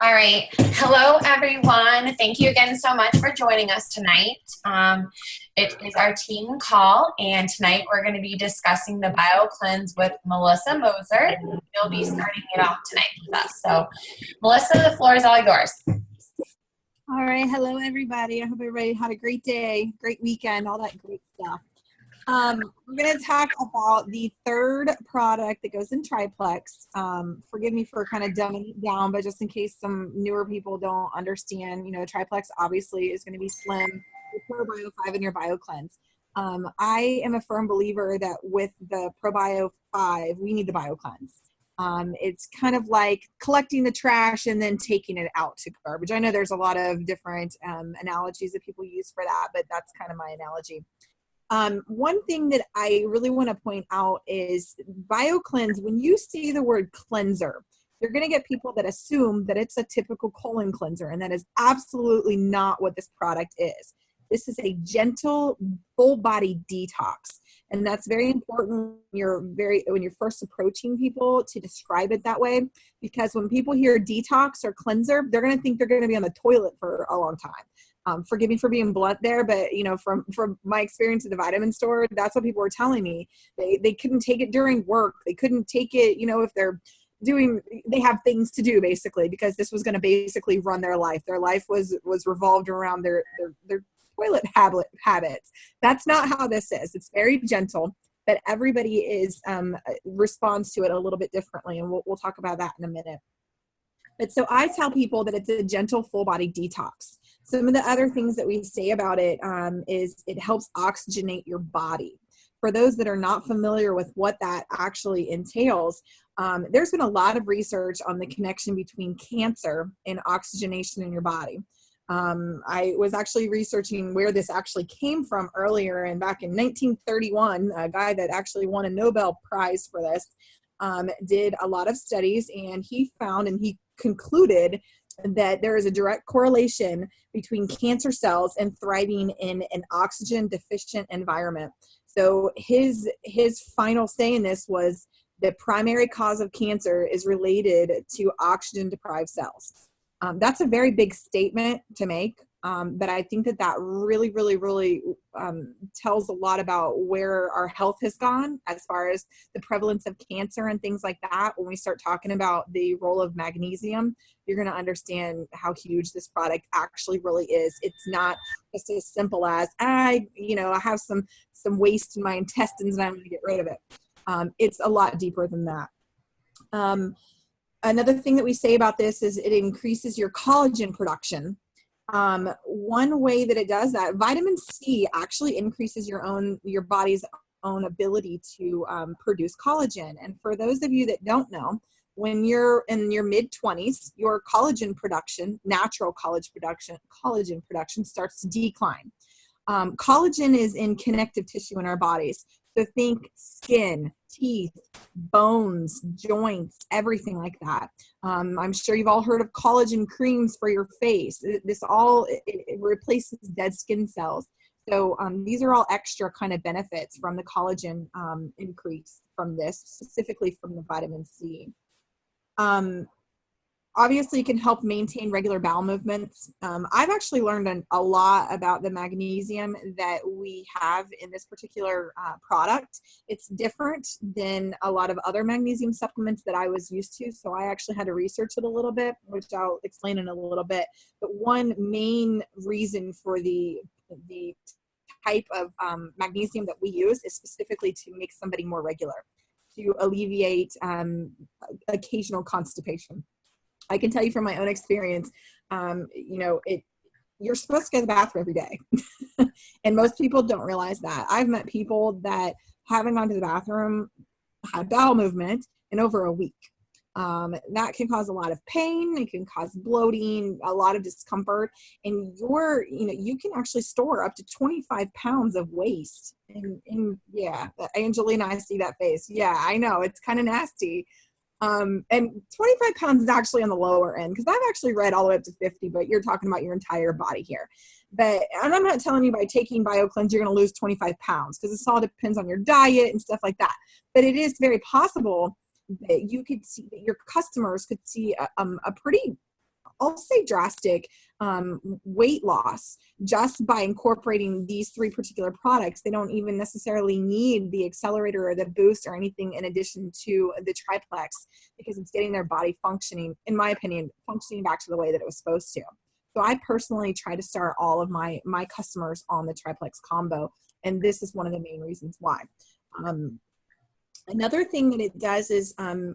All right. Hello, everyone. Thank you again so much for joining us tonight. It is our team call, and tonight we're going to be discussing the BioCleanse with Melissa Moser. You'll be starting it off tonight with us. So, Melissa, the floor is all yours. All right. Hello, everybody. I hope everybody had a great day, great weekend, all that great stuff. We're going to talk about the third product that goes in triplex. Forgive me for kind of dumbing it down, but just in case some newer people don't understand, you know, triplex obviously is going to be slim, your ProBio 5 and your BioCleanse. I am a firm believer that with the ProBio 5, we need the BioCleanse. It's kind of like collecting the trash and then taking it out to garbage. I know there's a lot of different analogies that people use for that, but that's kind of my analogy. One thing that I really want to point out is BioCleanse. When you see the word cleanser, you're going to get people that assume that it's a typical colon cleanser, and that is absolutely not what this product is. This is a gentle, full body detox. And that's very important when you're first approaching people to describe it that way, because when people hear detox or cleanser, they're going to think they're going to be on the toilet for a long time. Forgive me for being blunt there, but you know, from my experience at the vitamin store, that's what people were telling me. They couldn't take it during work. They couldn't take it, you know, if they have things to do basically, because this was going to basically run their life. Their life was revolved around their toilet habits. That's not how this is. It's very gentle, but everybody responds to it a little bit differently, and we'll talk about that in a minute. But so I tell people that it's a gentle full body detox. Some of the other things that we say about it is it helps oxygenate your body. For those that are not familiar with what that actually entails, there's been a lot of research on the connection between cancer and oxygenation in your body. I was actually researching where this actually came from earlier, and back in 1931, a guy that actually won a Nobel Prize for this did a lot of studies, and he concluded that there is a direct correlation between cancer cells and thriving in an oxygen deficient environment. So his final say in this was the primary cause of cancer is related to oxygen deprived cells. That's a very big statement to make, but I think that really, really, really tells a lot about where our health has gone as far as the prevalence of cancer and things like that. When we start talking about the role of magnesium, you're going to understand how huge this product actually really is. It's not just as simple as, I have some waste in my intestines and I'm going to get rid of it. It's a lot deeper than that. Another thing that we say about this is it increases your collagen production. One way that it does that, vitamin C actually increases your body's own ability to produce collagen. And for those of you that don't know, when you're in your mid-20s, your collagen production, natural collagen production starts to decline. Collagen is in connective tissue in our bodies. So think skin, teeth, bones, joints, everything like that. I'm sure you've all heard of collagen creams for your face. This all it replaces dead skin cells. So these are all extra kind of benefits from the collagen increase from this, specifically from the vitamin C. Obviously, it can help maintain regular bowel movements. I've actually learned a lot about the magnesium that we have in this particular product. It's different than a lot of other magnesium supplements that I was used to, so I actually had to research it a little bit, which I'll explain in a little bit. But one main reason for the type of magnesium that we use is specifically to make somebody more regular, to alleviate occasional constipation. I can tell you from my own experience, you're supposed to go to the bathroom every day. And most people don't realize that. I've met people that haven't gone to the bathroom, had bowel movement in over a week. That can cause a lot of pain. It can cause bloating, a lot of discomfort. And you can actually store up to 25 pounds of waste. And yeah, Angelina, I see that face. Yeah, I know. It's kind of nasty. And 25 pounds is actually on the lower end, because I've actually read all the way up to 50, but you're talking about your entire body here. And I'm not telling you by taking BioCleanse you're going to lose 25 pounds, because this all depends on your diet and stuff like that. But it is very possible that you could see that your customers could see a pretty I'll say drastic weight loss just by incorporating these 3 particular products. They don't even necessarily need the accelerator or the boost or anything in addition to the triplex, because it's getting their body functioning, in my opinion, functioning back to the way that it was supposed to. So I personally try to start all of my customers on the triplex combo, and this is one of the main reasons why. Another thing that it does is,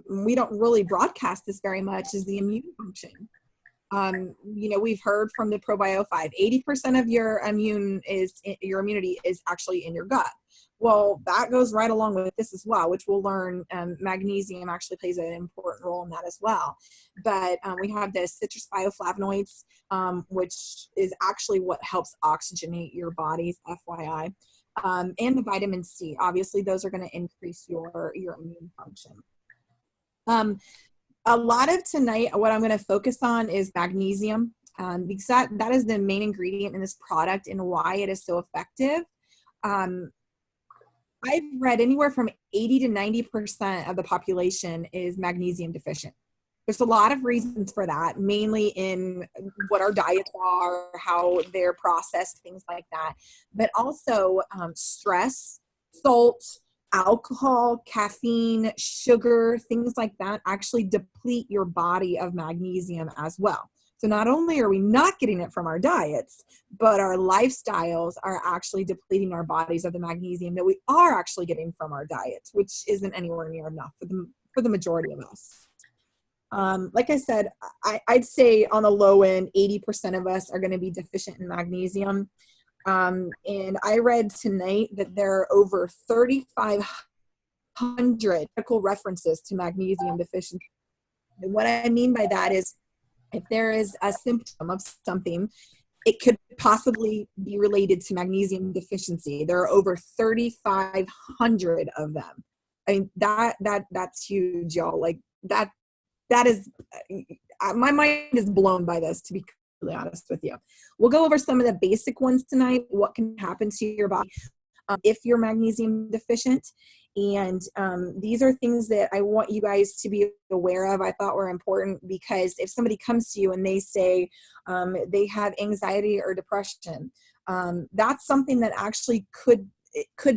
we don't really broadcast this very much, is the immune function. We've heard from the ProBio 5, 80% of your immunity is actually in your gut. Well, that goes right along with this as well, which we'll learn magnesium actually plays an important role in that as well. But we have the citrus bioflavonoids, which is actually what helps oxygenate your body's FYI. And the vitamin C. Obviously, those are going to increase your immune function. A lot of tonight, what I'm going to focus on is magnesium, because that is the main ingredient in this product and why it is so effective. I've read anywhere from 80 to 90% of the population is magnesium deficient. There's a lot of reasons for that, mainly in what our diets are, how they're processed, things like that. But also stress, salt, alcohol, caffeine, sugar, things like that actually deplete your body of magnesium as well. So not only are we not getting it from our diets, but our lifestyles are actually depleting our bodies of the magnesium that we are actually getting from our diets, which isn't anywhere near enough for the majority of us. Like I said, I'd say on the low end, 80% of us are going to be deficient in magnesium. And I read tonight that there are over 3,500 medical references to magnesium deficiency. And what I mean by that is, if there is a symptom of something, it could possibly be related to magnesium deficiency. There are over 3,500 of them. I mean, that's huge, y'all. Like that is, my mind is blown by this, to be completely honest with you. We'll go over some of the basic ones tonight, what can happen to your body if you're magnesium deficient. And these are things that I want you guys to be aware of. I thought were important, because if somebody comes to you and they say they have anxiety or depression, that's something that actually could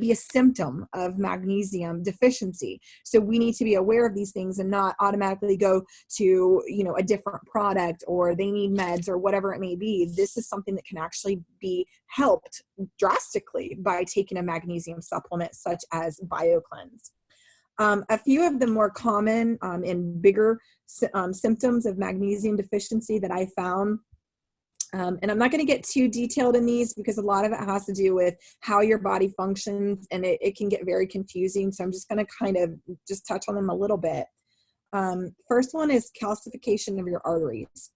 be a symptom of magnesium deficiency. So we need to be aware of these things and not automatically go to, a different product, or they need meds or whatever it may be. This is something that can actually be helped drastically by taking a magnesium supplement such as BioCleanse. A few of the more common and bigger symptoms of magnesium deficiency that I found, and I'm not going to get too detailed in these because a lot of it has to do with how your body functions, and it can get very confusing. So I'm just going to kind of just touch on them a little bit. First one is calcification of your arteries.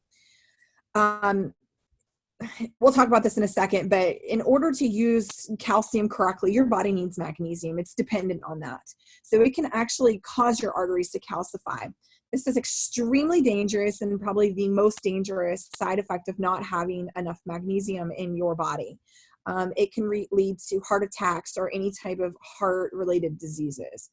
We'll talk about this in a second, but in order to use calcium correctly, your body needs magnesium. It's dependent on that. So it can actually cause your arteries to calcify. This is extremely dangerous and probably the most dangerous side effect of not having enough magnesium in your body. It can lead to heart attacks or any type of heart-related diseases.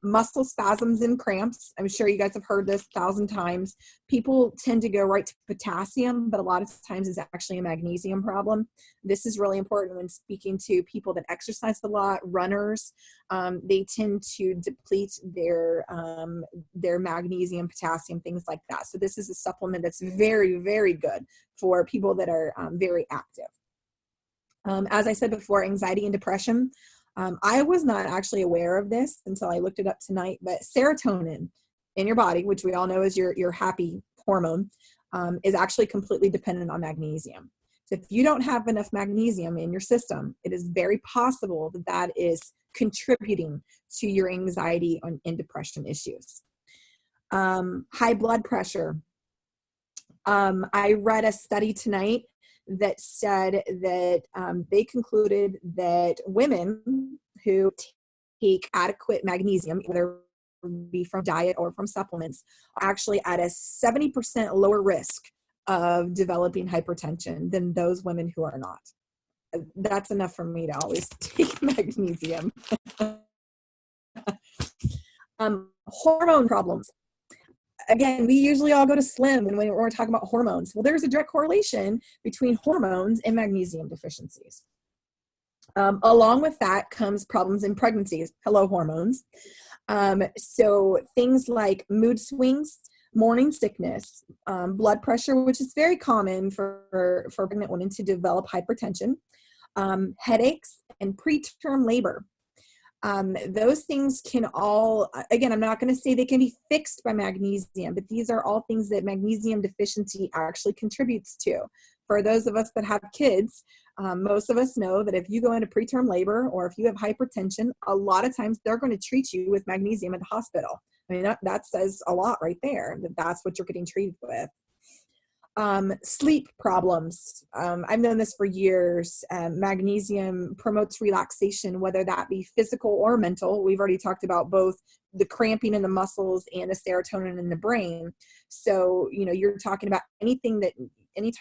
Muscle spasms and cramps. I'm sure you guys have heard this 1,000 times. People tend to go right to potassium, but a lot of times it's actually a magnesium problem. This is really important when speaking to people that exercise a lot, runners. They tend to deplete their magnesium, potassium, things like that. So this is a supplement that's very, very good for people that are very active. As I said before, anxiety and depression. I was not actually aware of this until I looked it up tonight, but serotonin in your body, which we all know is your happy hormone, is actually completely dependent on magnesium. So if you don't have enough magnesium in your system, it is very possible that that is contributing to your anxiety and depression issues. High blood pressure. I read a study tonight that said that they concluded that women who take adequate magnesium, whether it be from diet or from supplements, are actually at a 70% lower risk of developing hypertension than those women who are not. That's enough for me to always take magnesium. Hormone problems. again, we usually all go to Slim when we're talking about hormones. Well, there's a direct correlation between hormones and magnesium deficiencies. Along with that comes problems in pregnancies. Hello, hormones. So things like mood swings, morning sickness, blood pressure, which is very common for pregnant women to develop hypertension, headaches, and preterm labor. Those things can all, again, I'm not going to say they can be fixed by magnesium, but these are all things that magnesium deficiency actually contributes to. For those of us that have kids, most of us know that if you go into preterm labor or if you have hypertension, a lot of times they're going to treat you with magnesium at the hospital. I mean, that says a lot right there, that that's what you're getting treated with. Sleep problems. I've known this for years. Magnesium promotes relaxation, whether that be physical or mental. We've already talked about both the cramping in the muscles and the serotonin in the brain. So, you're talking about anytime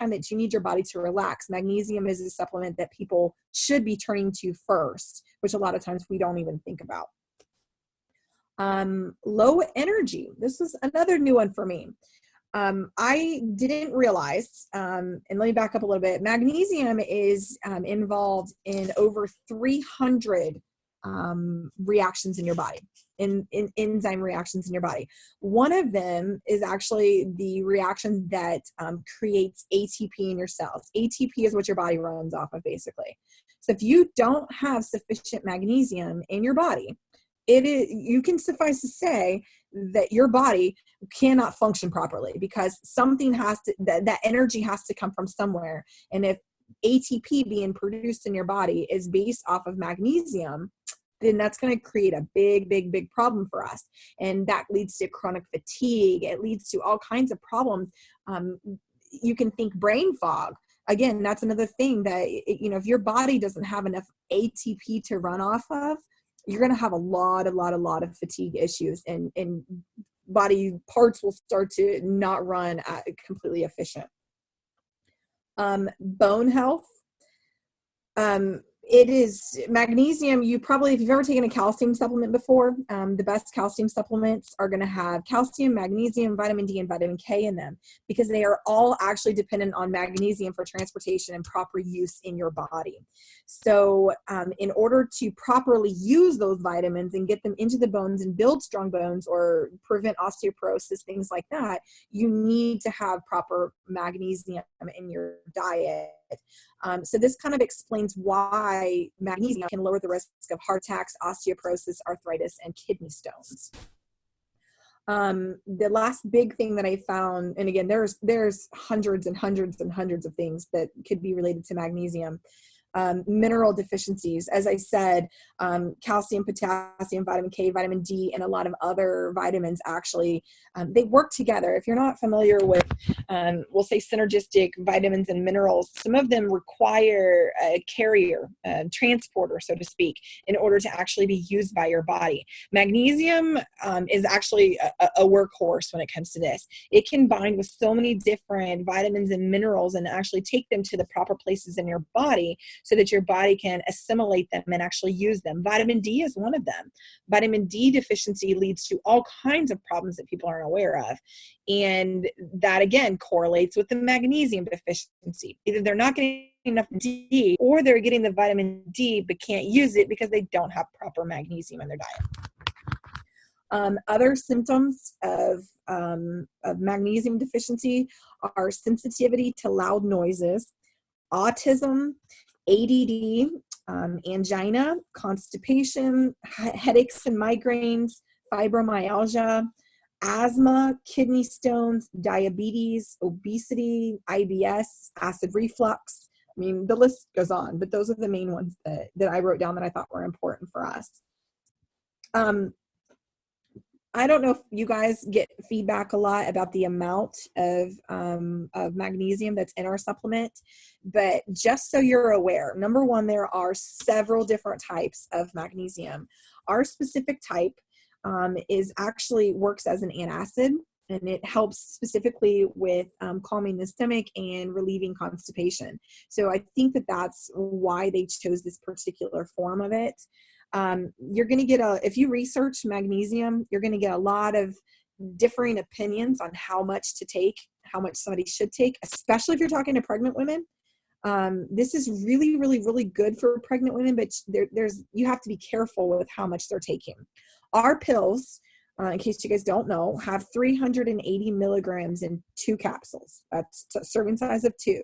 that you need your body to relax, magnesium is a supplement that people should be turning to first, which a lot of times we don't even think about. Low energy. This is another new one for me. I didn't realize, and let me back up a little bit, magnesium is involved in over 300 reactions in your body, in enzyme reactions in your body. One of them is actually the reaction that creates ATP in your cells. ATP is what your body runs off of, basically. So if you don't have sufficient magnesium in your body, you can suffice to say that your body cannot function properly, because something that energy has to come from somewhere. And if ATP being produced in your body is based off of magnesium, then that's going to create a big problem for us. And that leads to chronic fatigue. It leads to all kinds of problems. You can think brain fog. Again, that's another thing that, if your body doesn't have enough ATP to run off of, you're going to have a lot of fatigue issues, and body parts will start to not run completely efficient. Bone health. It is magnesium. If you've ever taken a calcium supplement before, the best calcium supplements are going to have calcium, magnesium, vitamin D, and vitamin K in them, because they are all actually dependent on magnesium for transportation and proper use in your body. So in order to properly use those vitamins and get them into the bones and build strong bones or prevent osteoporosis, things like that, you need to have proper magnesium in your diet. So this kind of explains why magnesium can lower the risk of heart attacks, osteoporosis, arthritis, and kidney stones. The last big thing that I found, and again, there's hundreds and hundreds and hundreds of things that could be related to magnesium. Mineral deficiencies, as I said, calcium, potassium, vitamin K, vitamin D, and a lot of other vitamins actually, they work together. If you're not familiar with, we'll say synergistic vitamins and minerals, some of them require a carrier, transporter, so to speak, in order to actually be used by your body. Magnesium is actually a workhorse when it comes to this. It can bind with so many different vitamins and minerals and actually take them to the proper places in your body, so that your body can assimilate them and actually use them. Vitamin D is one of them. Vitamin D deficiency leads to all kinds of problems that people aren't aware of. And that, again, correlates with the magnesium deficiency. Either they're not getting enough D, or they're getting the vitamin D but can't use it because they don't have proper magnesium in their diet. Other symptoms of magnesium deficiency are sensitivity to loud noises, autism, ADD, angina, constipation, headaches and migraines, fibromyalgia, asthma, kidney stones, diabetes, obesity, IBS, acid reflux. I mean, the list goes on, but those are the main ones that I wrote down that I thought were important for us. I don't know if you guys get feedback a lot about the amount of magnesium that's in our supplement, but just so you're aware, number one, there are several different types of magnesium. Our specific type works as an antacid, and it helps specifically with calming the stomach and relieving constipation. So I think that's why they chose this particular form of it. You're going to get if you research magnesium, you're going to get a lot of differing opinions on how much to take, how much somebody should take, especially if you're talking to pregnant women. This is really, really, really good for pregnant women, but you have to be careful with how much they're taking. Our pills, in case you guys don't know, have 380 milligrams in 2 capsules. That's a serving size of 2.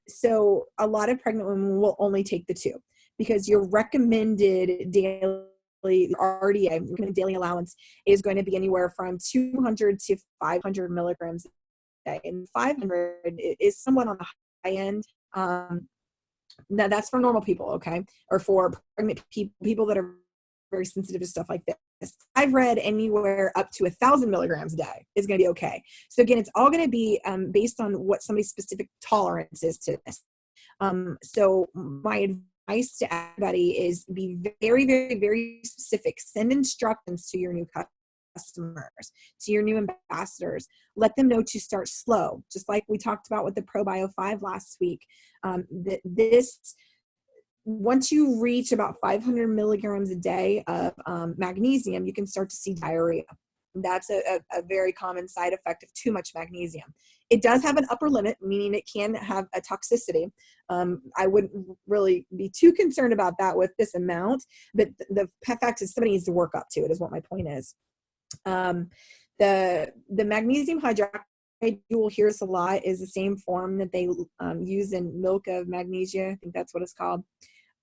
So a lot of pregnant women will only take the 2 because your recommended daily RDA, recommended daily allowance, is going to be anywhere from 200 to 500 milligrams a day. And 500 is somewhat on the high end. Now that's for normal people, okay? Or for pregnant people that are very sensitive to stuff like this. I've read anywhere up to 1,000 milligrams a day is going to be okay. So again, it's all going to be based on what somebody's specific tolerance is to this. So my advice to everybody is be very, very, very specific. Send instructions to your new customers, to your new ambassadors. Let them know to start slow, just like we talked about with the ProBio 5 last week. Once you reach about 500 milligrams a day of magnesium, you can start to see diarrhea. That's a very common side effect of too much magnesium. It does have an upper limit, meaning it can have a toxicity. I wouldn't really be too concerned about that with this amount, but the fact is somebody needs to work up to it is what my point is. The magnesium hydroxide, you will hear this a lot, is the same form that they use in milk of magnesia. I think that's what it's called.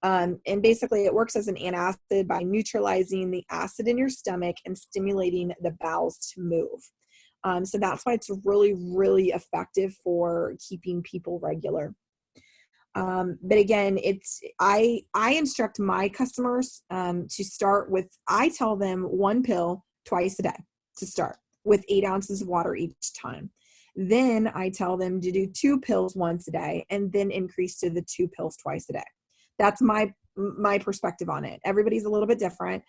And basically it works as an antacid by neutralizing the acid in your stomach and stimulating the bowels to move. So that's why it's really, really effective for keeping people regular. But again, I instruct my customers to start with, I tell them 1 pill twice a day to start with 8 ounces of water each time. Then I tell them to do 2 pills once a day and then increase to the 2 pills twice a day. That's my perspective on it. Everybody's a little bit different,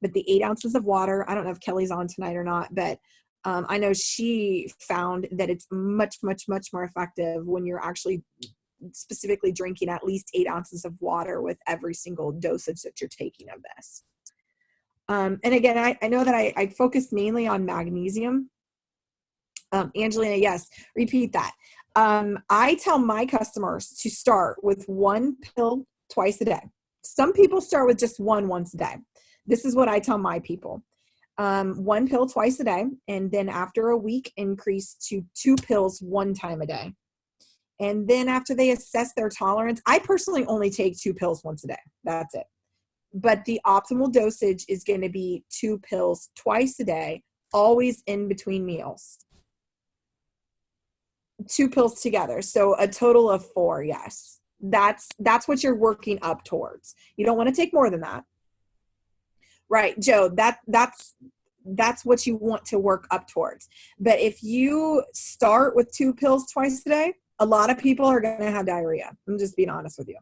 but the 8 ounces of water, I don't know if Kelly's on tonight or not, but I know she found that it's much, much, much more effective when you're actually specifically drinking at least 8 ounces of water with every single dosage that you're taking of this. And again, I know that I focused mainly on magnesium. Angelina, yes, repeat that. I tell my customers to start with 1 pill twice a day. Some people start with just 1 once a day. This is what I tell my people. 1 pill twice a day, and then after a week, increase to 2 pills 1 time a day. And then after they assess their tolerance, I personally only take 2 pills once a day. That's it. But the optimal dosage is going to be 2 pills twice a day, always in between meals. 2 pills together. So a total of 4, yes. That's what you're working up towards. You don't want to take more than that. Right, Joe, that's what you want to work up towards. But if you start with 2 pills twice a day, a lot of people are going to have diarrhea. I'm just being honest with you.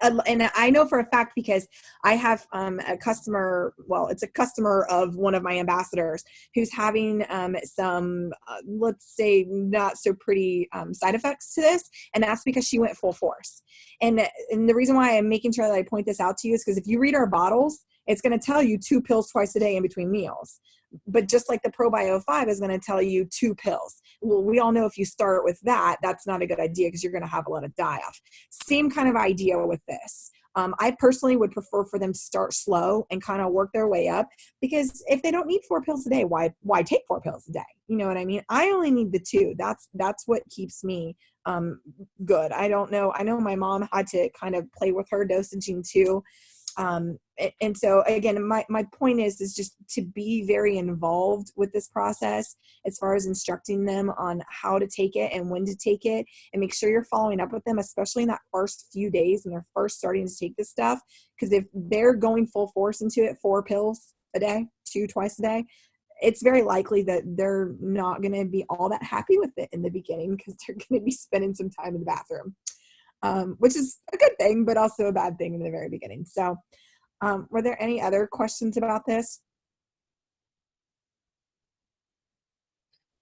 And I know for a fact because I have a customer, well, it's a customer of one of my ambassadors who's having some, let's say, not so pretty side effects to this. And that's because she went full force. And the reason why I'm making sure that I point this out to you is because if you read our bottles, it's going to tell you 2 pills twice a day in between meals. But just like the ProBio 5 is going to tell you 2 pills. Well, we all know if you start with that, that's not a good idea because you're going to have a lot of die-off. Same kind of idea with this. I personally would prefer for them to start slow and kind of work their way up, because if they don't need 4 pills a day, why take 4 pills a day? You know what I mean? I only need the 2. That's what keeps me good. I don't know. I know my mom had to kind of play with her dosaging too. And so again, my point is just to be very involved with this process as far as instructing them on how to take it and when to take it, and make sure you're following up with them, especially in that first few days when they're first starting to take this stuff. Because if they're going full force into it, 4 pills a day, 2 twice a day, it's very likely that they're not going to be all that happy with it in the beginning, because they're going to be spending some time in the bathroom. Which is a good thing, but also a bad thing in the very beginning. So were there any other questions about this?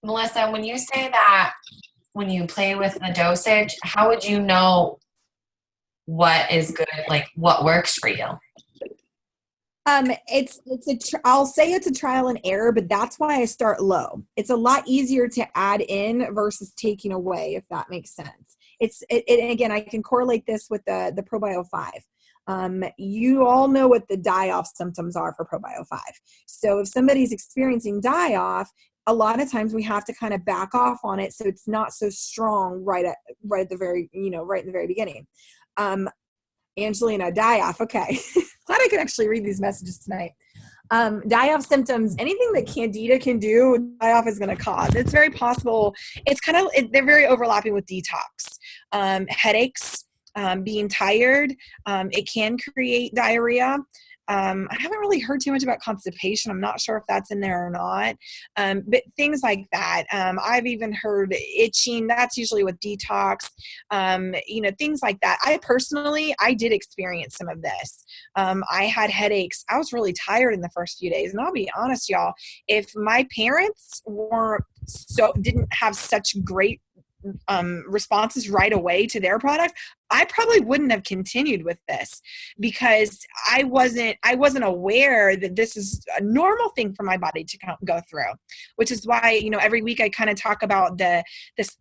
Melissa, when you say that, when you play with the dosage, how would you know what is good, like what works for you? I'll say it's a trial and error, but that's why I start low. It's a lot easier to add in versus taking away, if that makes sense. And again, I can correlate this with the ProBio 5. You all know what the die-off symptoms are for ProBio 5. So if somebody's experiencing die-off, a lot of times we have to kind of back off on it so it's not so strong right at the very, right in the very beginning. Angelina, die-off, okay. Glad I could actually read these messages tonight. Die-off symptoms, anything that Candida can do, die-off is going to cause. It's very possible. They're very overlapping with detox. Headaches, being tired, it can create diarrhea. I haven't really heard too much about constipation. I'm not sure if that's in there or not. But things like that. I've even heard itching. That's usually with detox. Things like that. I did experience some of this. I had headaches. I was really tired in the first few days. And I'll be honest, y'all, if my parents didn't have such great responses right away to their product, I probably wouldn't have continued with this because I wasn't aware that this is a normal thing for my body to go through, which is why, every week I kind of talk about the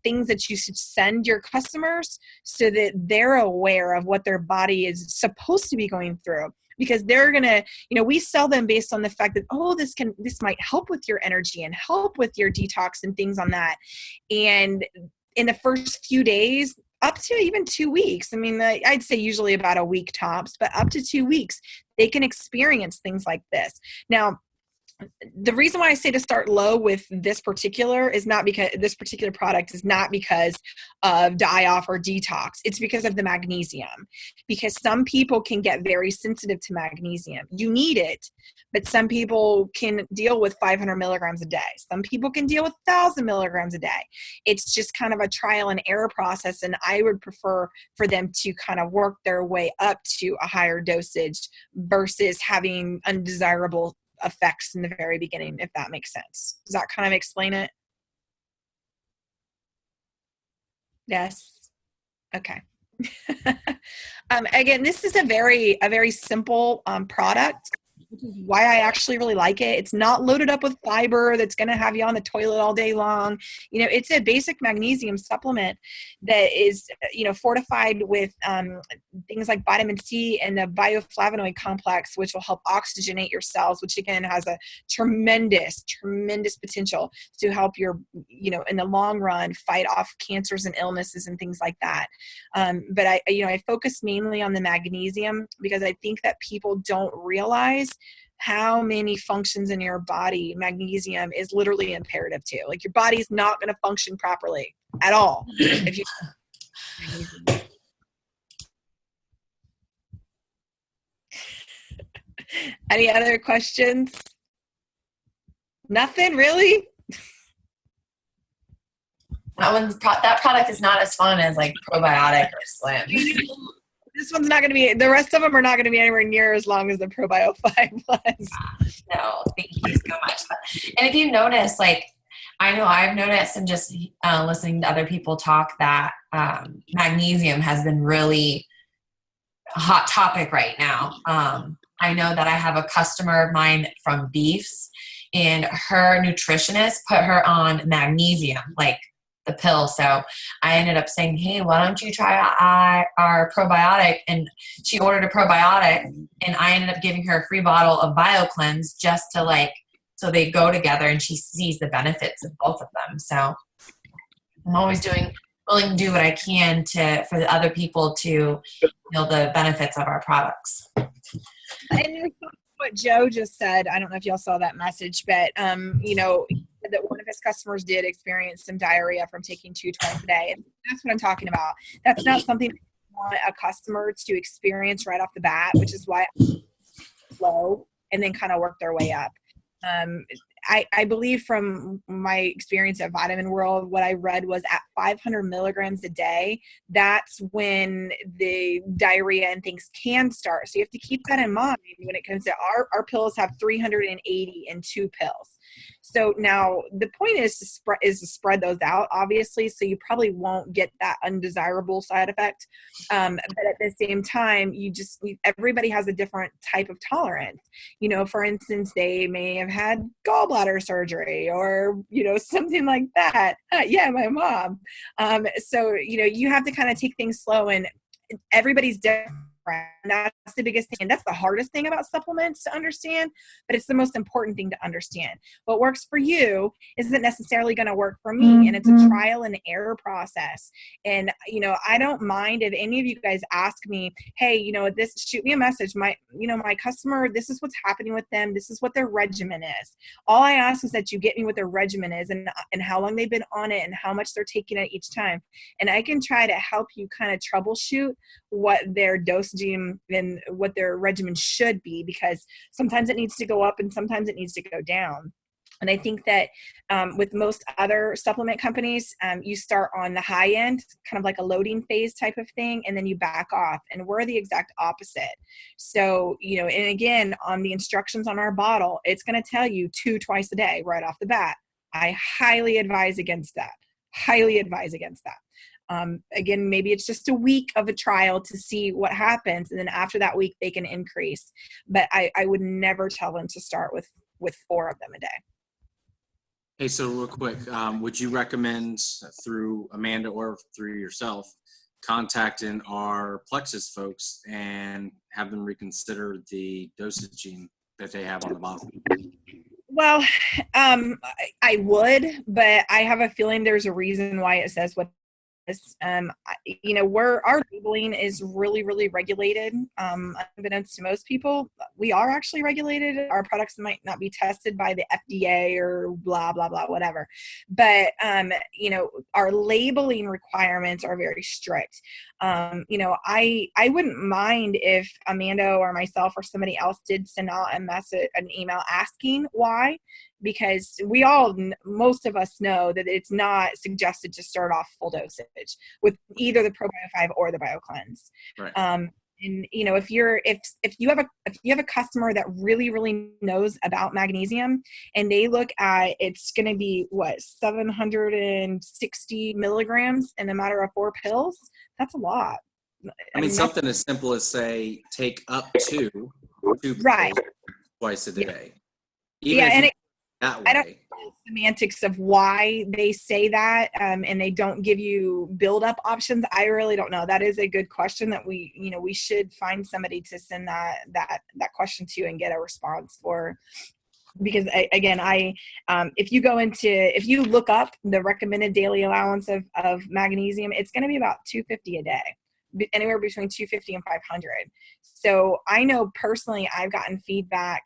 things that you should send your customers so that they're aware of what their body is supposed to be going through. Because they're going to, we sell them based on the fact that, this might help with your energy and help with your detox and things on that. And in the first few days, up to even 2 weeks, I'd say usually about a week tops, but up to 2 weeks, they can experience things like this. Now, the reason why I say to start low with this particular product is not because of die-off or detox. It's because of the magnesium. Because some people can get very sensitive to magnesium. You need it, but some people can deal with 500 milligrams a day. Some people can deal with 1,000 milligrams a day. It's just kind of a trial and error process, and I would prefer for them to kind of work their way up to a higher dosage versus having undesirable effects in the very beginning, if that makes sense. Does that kind of explain it? Yes. Okay. Again, this is a very simple product, which is why I actually really like it. It's not loaded up with fiber that's going to have you on the toilet all day long. It's a basic magnesium supplement that is, fortified with things like vitamin C and the bioflavonoid complex, which will help oxygenate your cells, which again has a tremendous potential to help your, in the long run, fight off cancers and illnesses and things like that. But I focus mainly on the magnesium because I think that people don't realize how many functions in your body magnesium is literally imperative to. Like, your body's not going to function properly at all if you Any other questions? Nothing really? That product is not as fun as like probiotic or slim. This one's not going to be, the rest of them are not going to be anywhere near as long as the ProBio 5 was. No, thank you so much. And if you notice, like, I know I've noticed and just listening to other people talk that magnesium has been really a hot topic right now. I know that I have a customer of mine from Beefs, and her nutritionist put her on magnesium, like the pill. So I ended up saying, hey, why don't you try our probiotic? And she ordered a probiotic, and I ended up giving her a free bottle of BioCleanse just to so they go together, and she sees the benefits of both of them. So I'm always willing to do what I can for the other people to feel the benefits of our products. And what Joe just said, I don't know if y'all saw that message, but that one of his customers did experience some diarrhea from taking 2 twice a day. And that's what I'm talking about. That's not something that you want a customer to experience right off the bat, which is why I'm low and then kind of work their way up. I believe from my experience at Vitamin World, what I read was at 500 milligrams a day, that's when the diarrhea and things can start. So you have to keep that in mind when it comes to our pills have 380 in 2 pills. So now the point is to spread those out, obviously, so you probably won't get that undesirable side effect. But at the same time, everybody has a different type of tolerance. For instance, they may have had gallbladder surgery or, something like that. Yeah, my mom. So, you have to kind of take things slow, and everybody's different. And that's the biggest thing. And that's the hardest thing about supplements to understand, but it's the most important thing to understand. What works for you isn't necessarily going to work for me. And it's a trial and error process. And, I don't mind if any of you guys ask me, hey, shoot me a message. My customer, this is what's happening with them. This is what their regimen is. All I ask is that you get me what their regimen is and how long they've been on it and how much they're taking it each time. And I can try to help you kind of troubleshoot what their dosage and what their regimen should be, because sometimes it needs to go up and sometimes it needs to go down. And I think that with most other supplement companies, you start on the high end, kind of like a loading phase type of thing, and then you back off. And we're the exact opposite. So, and again, on the instructions on our bottle, it's going to tell you 2 twice a day right off the bat. I highly advise against that. Highly advise against that. Again, maybe it's just a week of a trial to see what happens. And then after that week, they can increase. But I would never tell them to start with 4 of them a day. Hey, so real quick, would you recommend through Amanda or through yourself contacting our Plexus folks and have them reconsider the dosaging that they have on the bottle? Well, I would, but I have a feeling there's a reason why it says what our labeling is really, really regulated. Unbeknownst to most people, we are actually regulated. Our products might not be tested by the FDA or blah, blah, blah, whatever. But, our labeling requirements are very strict. I wouldn't mind if Amanda or myself or somebody else did send out an email asking why, because most of us know that it's not suggested to start off full dosage with either the Probio 5 or the BioCleanse. Right. And if you have a customer that really, really knows about magnesium and they look at it's going to be 760 milligrams in a matter of 4 pills, that's a lot. I mean something as simple as say take up to 2 right. pills twice a day. Yeah, and that way. I don't know the semantics of why they say that, and they don't give you build-up options. I really don't know. That is a good question that we should find somebody to send that question to and get a response for. Because if you look up the recommended daily allowance of magnesium, it's going to be about 250 a day, anywhere between 250 and 500. So I know personally I've gotten feedback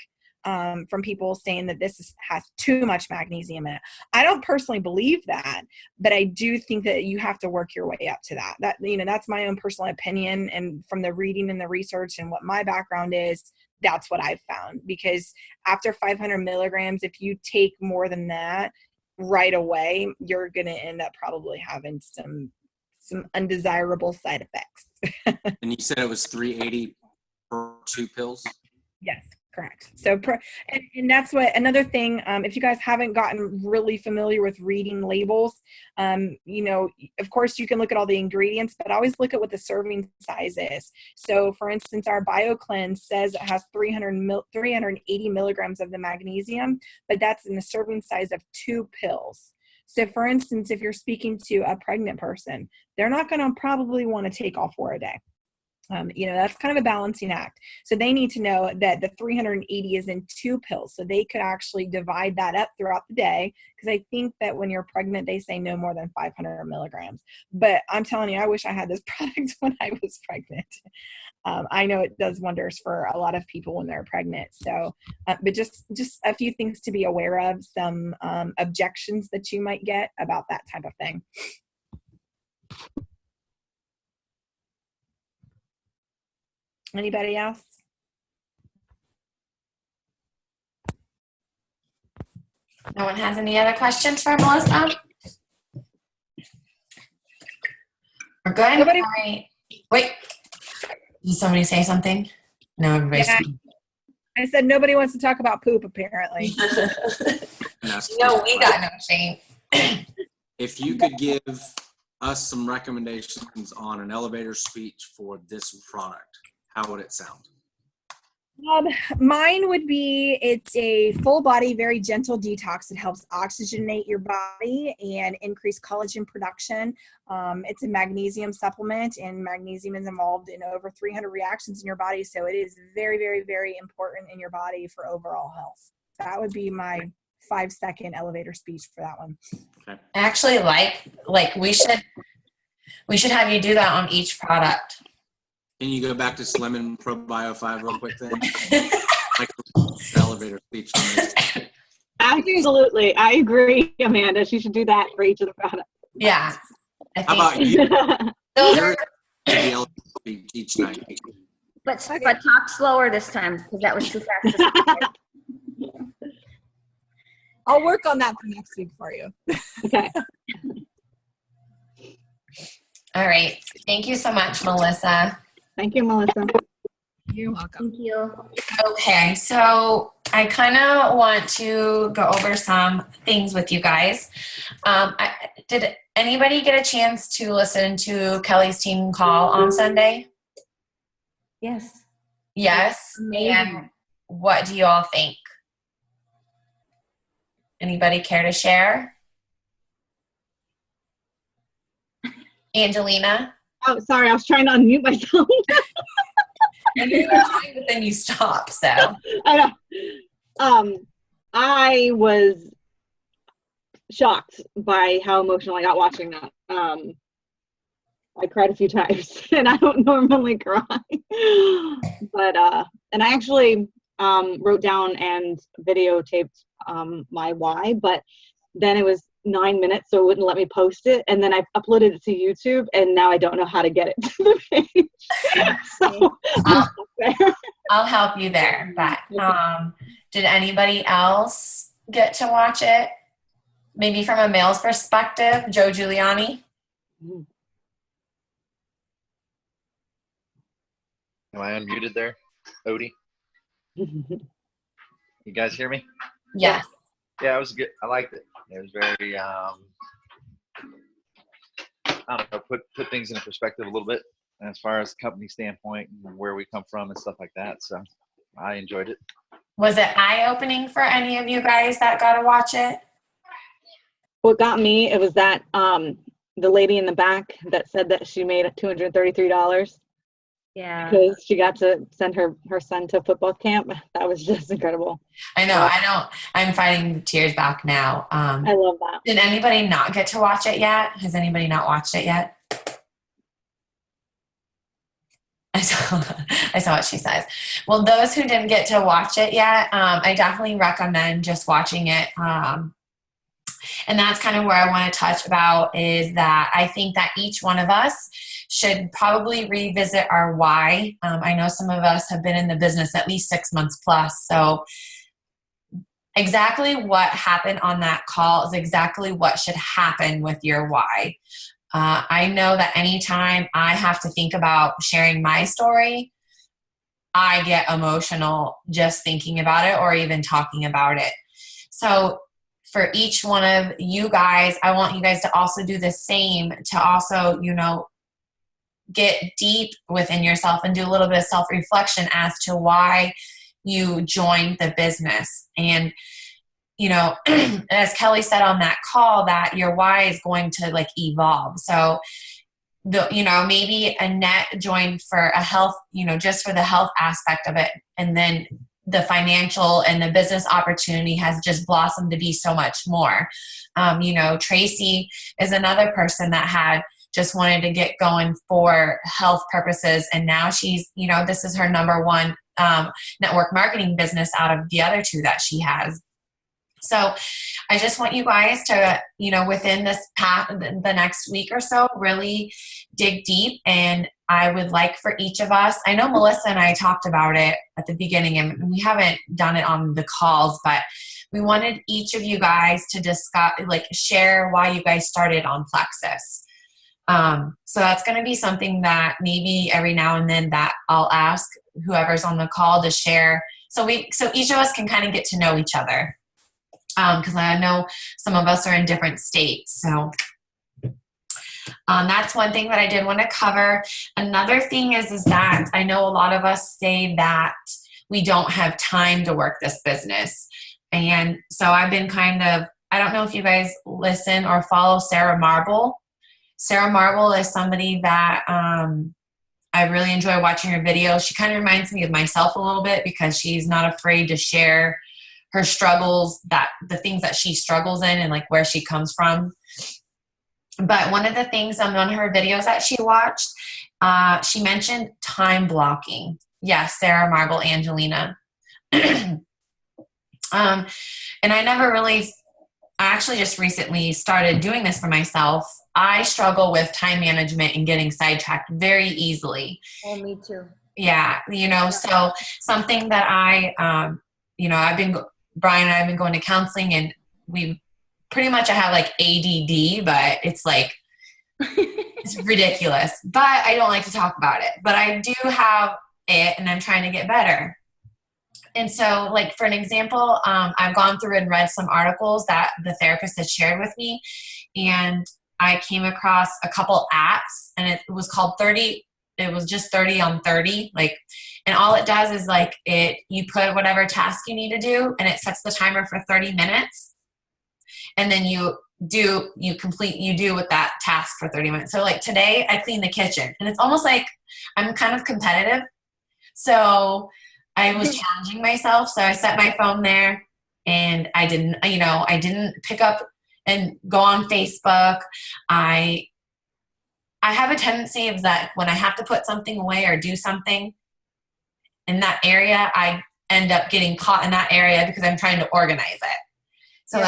from people saying that this has too much magnesium in it. I don't personally believe that, but I do think that you have to work your way up to that. That's my own personal opinion, and from the reading and the research and what my background is, that's what I've found. Because after 500 milligrams, if you take more than that right away, you're going to end up probably having some undesirable side effects. And you said it was 380 per 2 pills? Yes. Correct. So, and that's what another thing, if you guys haven't gotten really familiar with reading labels, of course you can look at all the ingredients, but always look at what the serving size is. So for instance, our BioCleanse says it has 380 milligrams of the magnesium, but that's in the serving size of 2 pills. So for instance, if you're speaking to a pregnant person, they're not going to probably want to take all 4 a day. That's kind of a balancing act. So they need to know that the 380 is in 2 pills. So they could actually divide that up throughout the day. Because I think that when you're pregnant, they say no more than 500 milligrams. But I'm telling you, I wish I had this product when I was pregnant. I know it does wonders for a lot of people when they're pregnant. So, but just a few things to be aware of, some objections that you might get about that type of thing. Anybody else? No one has any other questions for Melissa? We're good? Nobody? All right. Wait. Did somebody say something? No, everybody's I said nobody wants to talk about poop, apparently. No, we got no shame. If you could give us some recommendations on an elevator speech for this product, how would it sound? Mine would be, it's a full body, very gentle detox. It helps oxygenate your body and increase collagen production. It's a magnesium supplement, and magnesium is involved in over 300 reactions in your body. So it is very, very, very important in your body for overall health. That would be my 5-second elevator speech for that one. Okay. I actually like we should have you do that on each product. Can you go back to Slim and Probio 5 real quick then? Like the elevator speech on this. Absolutely. I agree, Amanda. She should do that for each of the products. Yeah. I How about you? those Yours are, should be elevator speech each night. But talk slower this time, because that was too fast. I'll work on that for next week for you. Okay. all right. Thank you so much, Melissa. Thank you, Melissa. You're welcome. Thank you. Okay, so I kind of want to go over some things with you guys. Did anybody get a chance to listen to Kelly's team call on Sunday? Yes. Yes. Amazing. And what do you all think? Anybody care to share? Angelina? Oh, sorry. I was trying to unmute myself. I knew you were trying, but then you stopped, so. I know. I was shocked by how emotional I got watching that. I cried a few times, and I don't normally cry. But and I actually wrote down and videotaped my why, but then it was 9 minutes, so it wouldn't let me post it, and then I uploaded it to YouTube, and now I don't know how to get it to the page. So I'll help you there. But did anybody else get to watch it? Maybe from a male's perspective, Joe Giuliani? Am I unmuted there, Odie? You guys hear me? Yes. Yeah, it was good. I liked it. It was very, I don't know, put things in perspective a little bit as far as company standpoint and where we come from and stuff like that. So I enjoyed it. Was it eye-opening for any of you guys that got to watch it? What got me, it was that the lady in the back that said that she made $233 Yeah. because she got to send her son to football camp. That was just incredible. I know. I'm fighting tears back now. I love that. Did anybody not get to watch it yet? Has anybody not watched it yet? I saw what she says. Well, those who didn't get to watch it yet, I definitely recommend just watching it. And that's kind of where I want to touch about is that I think that each one of us should probably revisit our why. I know some of us have been in the business at least 6 months plus. So exactly what happened on that call is exactly what should happen with your why. I know that anytime I have to think about sharing my story, I get emotional just thinking about it or even talking about it. So for each one of you guys, I want you guys to also do the same, to also, get deep within yourself and do a little bit of self-reflection as to why you joined the business. And, as Kelly said on that call, that your why is going to evolve. So, maybe Annette joined for a health, just for the health aspect of it. And then the financial and the business opportunity has just blossomed to be so much more. Tracy is another person that had just wanted to get going for health purposes. And now she's, this is her number one network marketing business out of the other two that she has. So I just want you guys to, within this the next week or so, really dig deep. And I would like for each of us, I know Melissa and I talked about it at the beginning and we haven't done it on the calls, but we wanted each of you guys to discuss, share why you guys started on Plexus. So that's going to be something that maybe every now and then that I'll ask whoever's on the call to share. So each of us can kind of get to know each other. because I know some of us are in different states. So that's one thing that I did want to cover. Another thing is that I know a lot of us say that we don't have time to work this business. And so I've been I don't know if you guys listen or follow Sarah Marble. Sarah Marble is somebody that I really enjoy watching her videos. She kind of reminds me of myself a little bit because she's not afraid to share her struggles, the things that she struggles in and like where she comes from. But one of the things on one of her videos that she watched, she mentioned time blocking. Yes, Sarah Marble, Angelina. And I actually just recently started doing this for myself. I struggle with time management and getting sidetracked very easily. Oh, me too. Yeah, so something that Brian and I have been going to counseling, and we pretty much, I have like ADD, but it's like, it's ridiculous, but I don't like to talk about it, but I do have it and I'm trying to get better. And so, like, for an example, I've gone through and read some articles that the therapist had shared with me, and I came across a couple apps, and it was called 30. It was just 30 on 30. And all it does is you put whatever task you need to do, and it sets the timer for 30 minutes. And then you do with that task for 30 minutes. So like today I cleaned the kitchen, and it's almost like I'm kind of competitive. So I was challenging myself. So I set my phone there, and I didn't pick up and go on Facebook. I have a tendency of that when I have to put something away or do something in that area, I end up getting caught in that area because I'm trying to organize it. So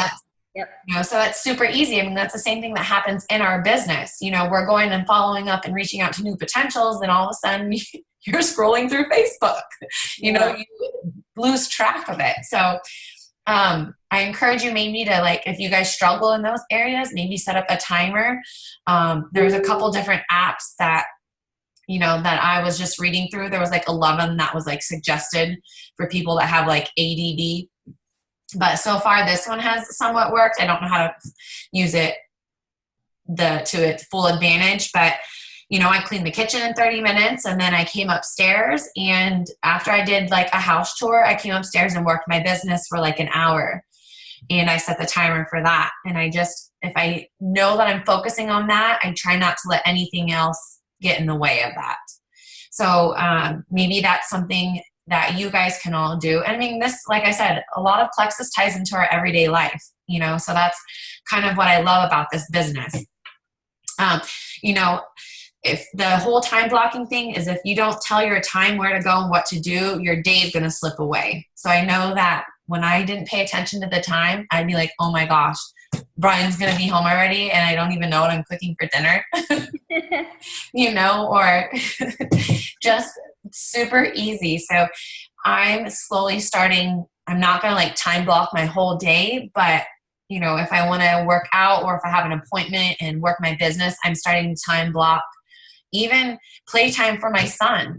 so that's super easy. I mean, that's the same thing that happens in our business. We're going and following up and reaching out to new potentials, and all of a sudden you're scrolling through Facebook. You lose track of it. So I encourage you maybe to, if you guys struggle in those areas, maybe set up a timer. There's a couple different apps that I was just reading through. There was 11 that was suggested for people that have ADD. But so far this one has somewhat worked. I don't know how to use it to its full advantage, but I cleaned the kitchen in 30 minutes, and then I came upstairs, and after I did a house tour, I came upstairs and worked my business for an hour, and I set the timer for that. And if I know that I'm focusing on that, I try not to let anything else get in the way of that. So maybe that's something that you guys can all do. I mean, this, like I said, a lot of Plexus ties into our everyday life, so that's kind of what I love about this business. If the whole time blocking thing is, if you don't tell your time where to go and what to do, your day is going to slip away. So I know that when I didn't pay attention to the time, I'd be like, oh my gosh, Brian's going to be home already, and I don't even know what I'm cooking for dinner, or just super easy. So I'm slowly starting, I'm not going to time block my whole day, but if I want to work out, or if I have an appointment and work my business, I'm starting to time block even playtime for my son.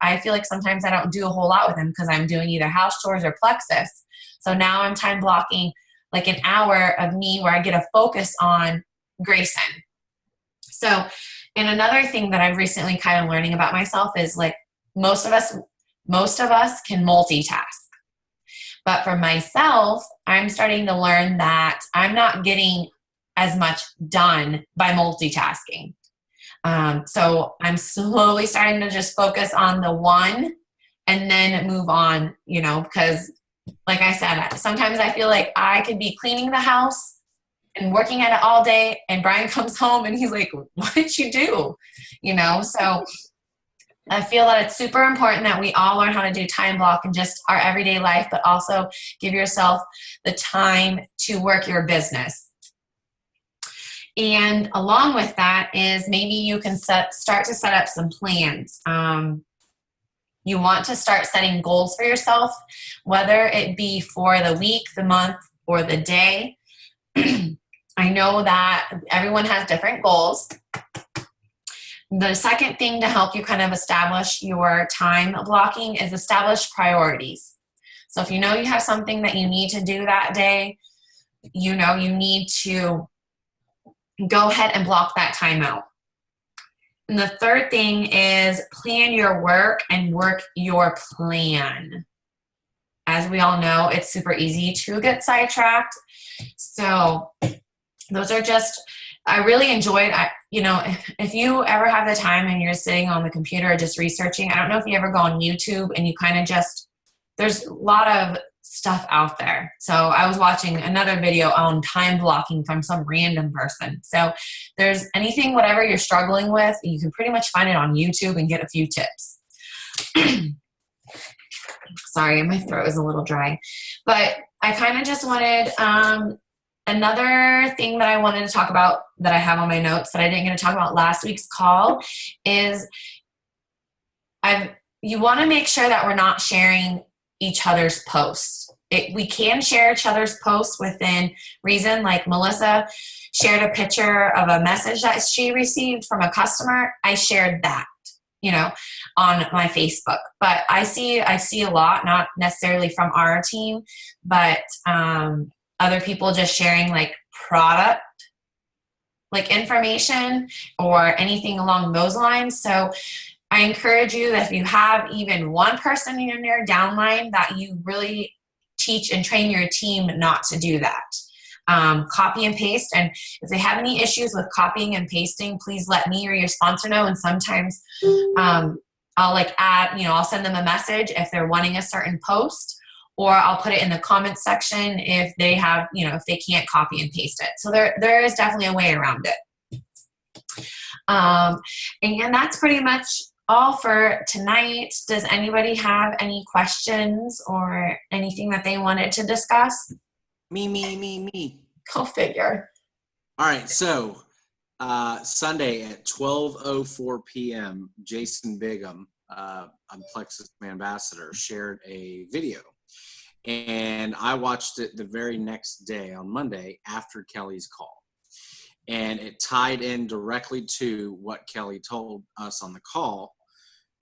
I feel like sometimes I don't do a whole lot with him because I'm doing either house chores or Plexus. So now I'm time blocking an hour of me where I get a focus on Grayson. So, and another thing that I've recently kind of learning about myself is most of us can multitask. But for myself, I'm starting to learn that I'm not getting as much done by multitasking. So I'm slowly starting to just focus on the one and then move on, because like I said, sometimes I feel like I could be cleaning the house and working at it all day, and Brian comes home and he's like, what did you do? So I feel that it's super important that we all learn how to do time block in just our everyday life, but also give yourself the time to work your business. And along with that is maybe you can start to set up some plans. You want to start setting goals for yourself, whether it be for the week, the month, or the day. I know that everyone has different goals. The second thing to help you kind of establish your time blocking is establish priorities. So if you know you have something that you need to do that day, you need to go ahead and block that time out. And the third thing is plan your work and work your plan. As we all know, it's super easy to get sidetracked. So those are just, I really enjoyed, if you ever have the time and you're sitting on the computer just researching, I don't know if you ever go on YouTube and you kind of just, there's a lot of stuff out there. So I was watching another video on time blocking from some random person. So there's anything, whatever you're struggling with, you can pretty much find it on YouTube and get a few tips. Sorry, my throat is a little dry. But I kind of just wanted, another thing that I wanted to talk about that I have on my notes that I didn't get to talk about last week's call is you want to make sure that we're not sharing each other's posts. We can share each other's posts within reason. Like Melissa shared a picture of a message that she received from a customer. I shared that, on my Facebook. But I see a lot, not necessarily from our team, but other people just sharing like product, like information or anything along those lines. So I encourage you that if you have even one person in your downline, that you really teach and train your team not to do that. Copy and paste. And if they have any issues with copying and pasting, please let me or your sponsor know. And sometimes I'll I'll send them a message if they're wanting a certain post, or I'll put it in the comments section if they have, if they can't copy and paste it. So there is definitely a way around it. And that's pretty much all for tonight. Does anybody have any questions or anything that they wanted to discuss? Me. Go figure. All right, so Sunday at 12:04 p.m., Jason Bigham, Plexus Ambassador, shared a video. And I watched it the very next day on Monday after Kelly's call. And it tied in directly to what Kelly told us on the call.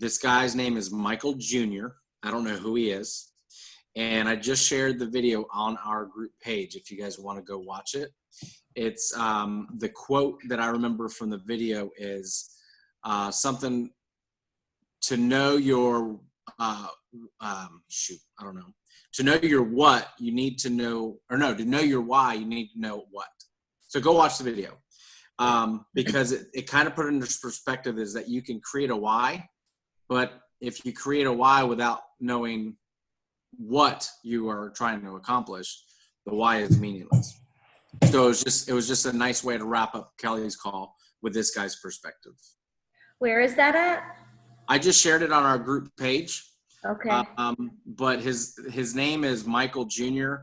This guy's name is Michael Jr. I don't know who he is. And I just shared the video on our group page if you guys want to go watch it. It's the quote that I remember from the video is something to know your, to know your what, you need to know, to know your why, you need to know what. So go watch the video because it kind of put it into perspective is that you can create a why, but if you create a why without knowing what you are trying to accomplish, the why is meaningless. So it was just a nice way to wrap up Kelly's call with this guy's perspective. Where is that at? I just shared it on our group page. Okay. But his name is Michael Jr.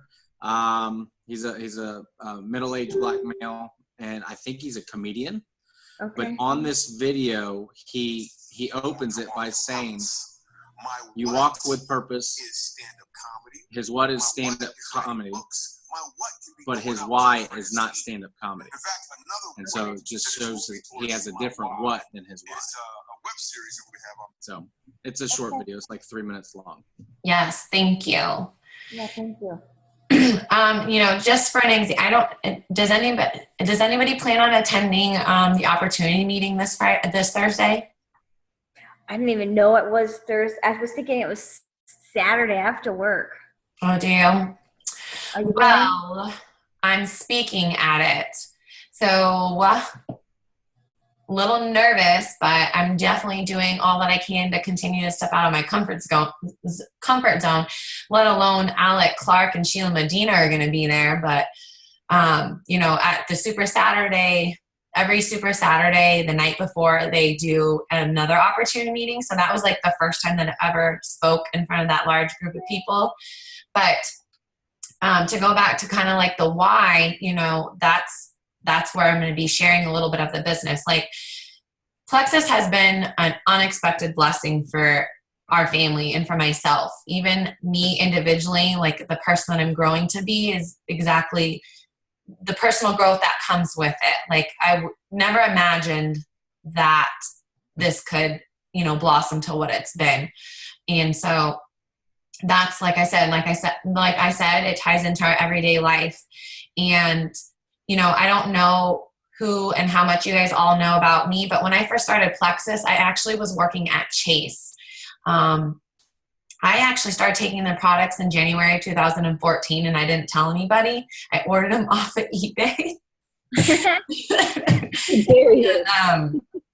He's a middle-aged black male, and I think he's a comedian. Okay. But on this video, he opens it by saying, "You walk with purpose." His what is stand-up comedy, but his why is not stand-up comedy. And so it just shows that he has a different what than his why. So it's a short video. It's like 3 minutes long. Yes, thank you. Yeah, thank you. Just for an example, does anybody plan on attending the opportunity meeting this Thursday? I didn't even know it was Thursday. I was thinking it was Saturday after work. Oh, do you? Are you going? Well, I'm speaking at it. So little nervous, but I'm definitely doing all that I can to continue to step out of my comfort zone, let alone Alec Clark and Sheila Medina are going to be there. But, at the Super Saturday, every Super Saturday, the night before, they do another opportunity meeting. So that was like the first time that I ever spoke in front of that large group of people. But to go back to kind of like the why, that's where I'm going to be sharing a little bit of the business. Like Plexus has been an unexpected blessing for our family and for myself. Even me individually, like the person that I'm growing to be is exactly the personal growth that comes with it. Like I never imagined that this could, blossom to what it's been. And so that's like I said, it ties into our everyday life. And, you know, I don't know who and how much you guys all know about me, but when I first started Plexus, I actually was working at Chase. I actually started taking their products in January 2014, and I didn't tell anybody. I ordered them off of eBay. There he is.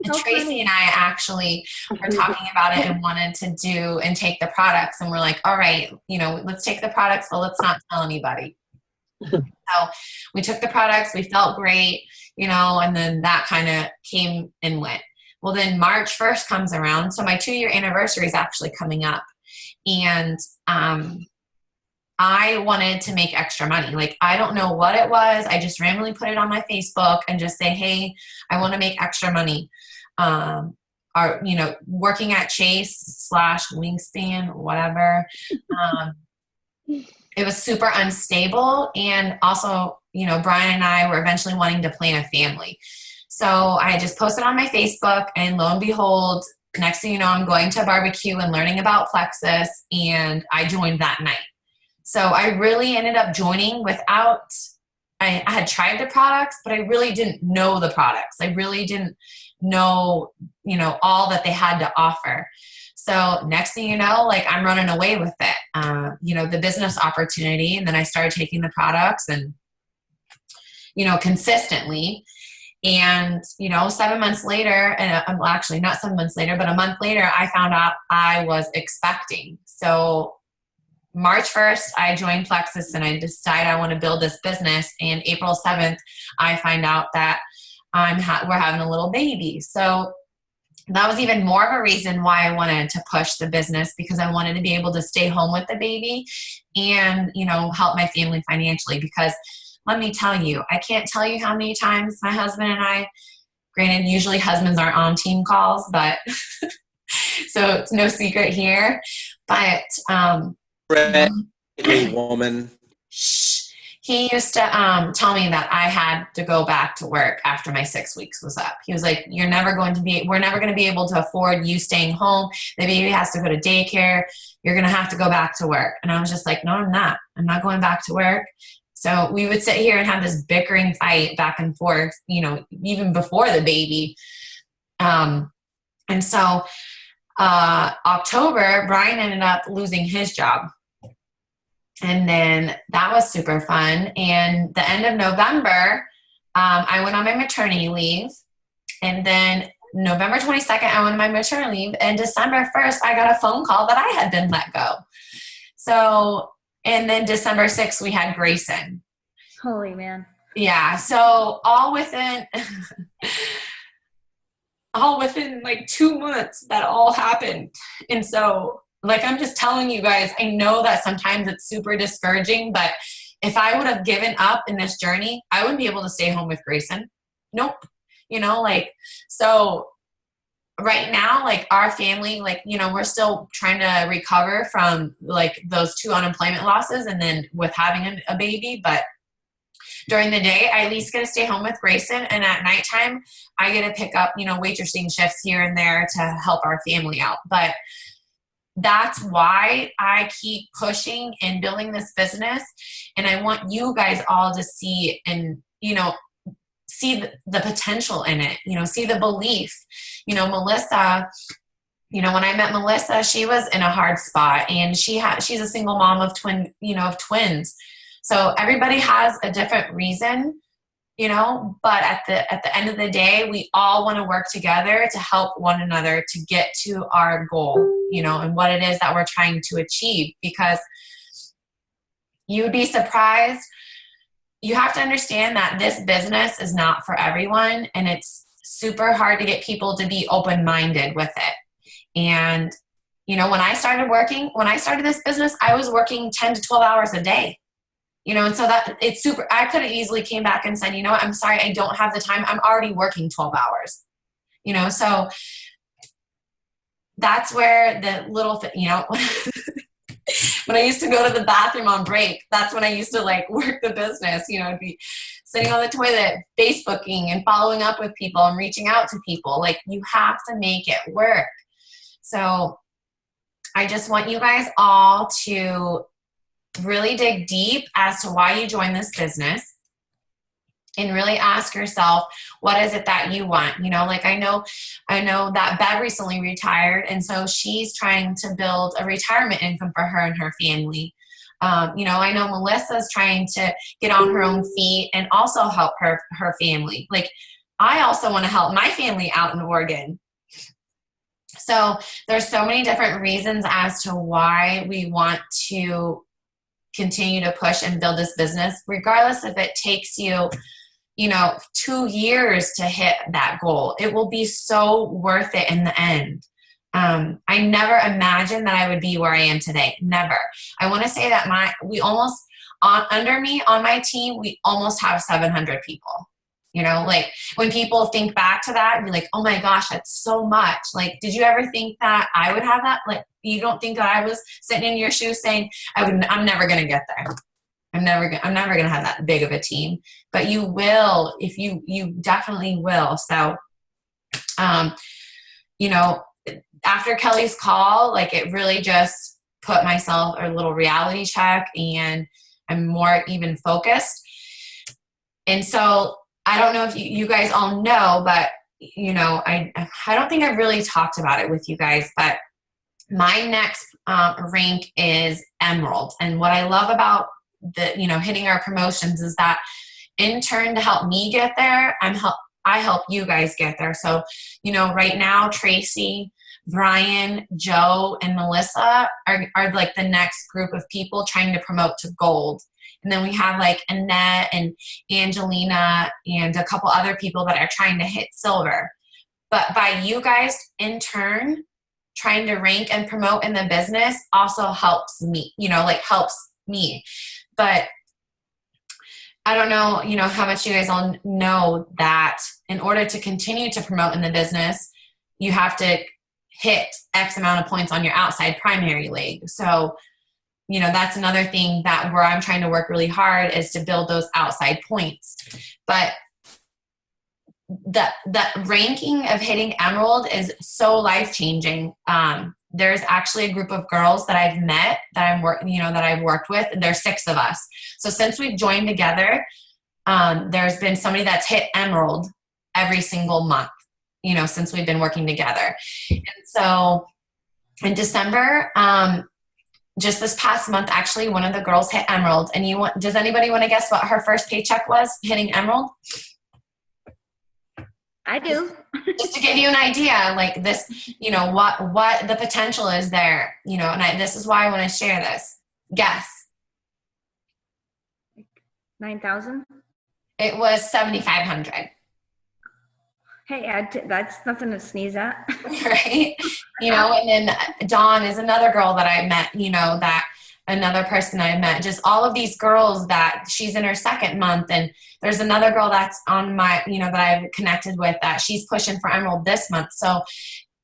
Tracy funny. and I actually were talking about it and wanted to do and take the products, and we're like, all right, you know, let's take the products, but let's not tell anybody. So we took the products, we felt great, you know, and then that kind of came and went. Well, then March 1st comes around, so my 2-year anniversary is actually coming up, and I wanted to make extra money. Like, I don't know what it was. I just randomly put it on my Facebook and just say, hey, I want to make extra money. Or, you know, working at Chase / Wingspan, whatever. It was super unstable. And also, you know, Brian and I were eventually wanting to plan a family. So I just posted on my Facebook, and lo and behold, next thing you know, I'm going to a barbecue and learning about Plexus, and I joined that night. So I really ended up joining without, I had tried the products, but I really didn't know the products. I really didn't know, you know, all that they had to offer. So next thing you know, like, I'm running away with it, you know, the business opportunity. And then I started taking the products and, you know, consistently. And, you know, 7 months later, and well, actually not 7 months later, but a month later, I found out I was expecting. So March 1st, I joined Plexus and I decided I want to build this business. And April 7th, I find out that we're having a little baby. So that was even more of a reason why I wanted to push the business, because I wanted to be able to stay home with the baby and, you know, help my family financially. Because let me tell you, I can't tell you how many times my husband and I, granted, usually husbands aren't on team calls, but so it's no secret here. But woman. he used to tell me that I had to go back to work after my 6 weeks was up. He was like, we're never going to be able to afford you staying home. The baby has to go to daycare. You're going to have to go back to work. And I was just like, no, I'm not. I'm not going back to work. So we would sit here and have this bickering fight back and forth, you know, even before the baby. And so October, Brian ended up losing his job. And then that was super fun. And the end of November, I went on my maternity leave. And then November 22nd, I went on my maternity leave. And December 1st, I got a phone call that I had been let go. So, and then December 6th, we had Grayson. Holy man. Yeah. So all within like 2 months, that all happened. And so, like, I'm just telling you guys, I know that sometimes it's super discouraging, but if I would have given up in this journey, I wouldn't be able to stay home with Grayson. Nope. You know, like, so right now, like, our family, like, you know, we're still trying to recover from like those 2 unemployment losses and then with having a baby. But during the day, I at least get to stay home with Grayson. And at nighttime, I get to pick up, you know, waitressing shifts here and there to help our family out. But that's why I keep pushing and building this business. And I want you guys all to see and, you know, see the potential in it, you know, see the belief. You know, Melissa, you know, when I met Melissa, she was in a hard spot, and she's a single mom of twins. So everybody has a different reason, you know, but at the end of the day, we all want to work together to help one another to get to our goal, you know, and what it is that we're trying to achieve. Because you would be surprised. You have to understand that this business is not for everyone, and it's super hard to get people to be open-minded with it. And, you know, when I started this business, I was working 10 to 12 hours a day. You know, and so that it's super, I could have easily came back and said, you know what, I'm sorry, I don't have the time. I'm already working 12 hours, you know, so that's where the little, you know, when I used to go to the bathroom on break, that's when I used to like work the business, you know, be sitting on the toilet, Facebooking and following up with people and reaching out to people. Like, you have to make it work. So I just want you guys all to really dig deep as to why you joined this business and really ask yourself, what is it that you want? You know, like I know that Bev recently retired, and so she's trying to build a retirement income for her and her family. You know, I know Melissa's trying to get on her own feet and also help her family. Like, I also want to help my family out in Oregon. So there's so many different reasons as to why we want to continue to push and build this business, regardless if it takes you, you know, 2 years to hit that goal. It will be so worth it in the end. I never imagined that I would be where I am today. Never. I want to say that under me on my team, we almost have 700 people. You know, like when people think back to that, be like, oh my gosh, that's so much. Like, did you ever think that I would have that? Like, you don't think that I was sitting in your shoes saying, I'm never going to get there. I'm never going to have that big of a team, but you will, if you definitely will. So, you know, after Kelly's call, like it really just put myself a little reality check, and I'm more even focused. And so I don't know if you guys all know, but you know, I don't think I've really talked about it with you guys, but my next rank is Emerald. And what I love about hitting our promotions is that in turn to help me get there, I help you guys get there. So, you know, right now, Tracy, Brian, Joe, and Melissa are like the next group of people trying to promote to gold. And then we have like Annette and Angelina and a couple other people that are trying to hit silver. But by you guys in turn trying to rank and promote in the business also helps me, helps me. But I don't know, how much you guys all know that in order to continue to promote in the business, you have to hit X amount of points on your outside primary leg. So, that's another thing where I'm trying to work really hard is to build those outside points. But the ranking of hitting Emerald is so life-changing. There's actually a group of girls that I've met that I've worked with, and there's 6 of us. So since we've joined together, there's been somebody that's hit Emerald every single month, since we've been working together. And so in December, just this past month, actually, one of the girls hit Emerald. And does anybody want to guess what her first paycheck was hitting Emerald? I do. Just to give you an idea, like this, what the potential is there, and this is why I want to share this. Guess. 9,000. It was 7,500. Hey, that's nothing to sneeze at. Right? And then Dawn is another girl that I met, that another person I met. Just all of these girls that she's in her second month. And there's another girl that's on my, that I've connected with that she's pushing for Emerald this month. So